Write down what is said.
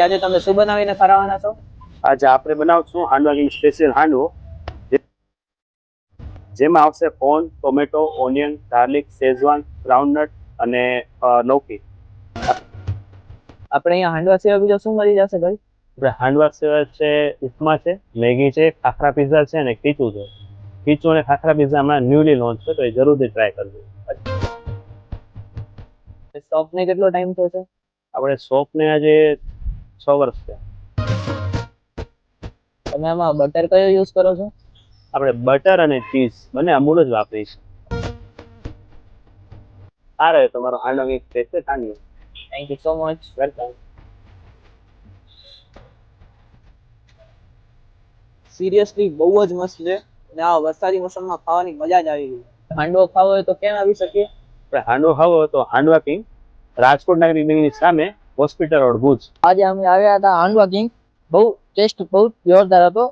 આજે તમે શું બનાવીને ખરાવાના છો? આજે આપણે બનાવશું હાંડવા કિંગ સ્પેશિયલ હાંડવો, જેમાં આવશે corn, tomato, onion, garlic, Schezwan, groundnut અને લૌકી. આપણે અહીંયા હાંડવા સિવાય બીજો શું મળી જશે ભાઈ? આપણે હાંડવા સિવાય છે ઉપમા છે, મેગી છે, ખાખરા પીઝા છે અને ખીચું છે. ખીચું અને ખાખરા પીઝા હમણાં ન્યૂલી લોન્ચ છે, તો એ જરૂરથી ટ્રાય કરજો. શોપને કેટલો ટાઈમ થયો છે? આપણે શોપને આજે 6 વર્ષ છે. તમે આમાં બટર કયો યુઝ કરો છો? આપણે બટર અને ચીઝ બંને અમૂલ જ વાપરીશું. આ રહ્યો તમારો હાંડવા king special handvo. Thank you so much. Welcome. Seriously બહુ જ મસ્ત છે અને આ વરસાદી મોસમમાં ખાવાની મજા જ આવી ગઈ. હાંડવો ખાવો હોય તો કેમ આવી શકીએ? આપણે હાંડવો ખાવો હોય તો હાંડવા કિંગ, રાજકોટ નગરી બિલ્ડિંગની સામે, હોસ્પિટલ રોડ, ભુજ. આજે અમે આવ્યા હતા હાંડવા કિંગ. બહુ ટેસ્ટ બહુ જોરદાર હતો.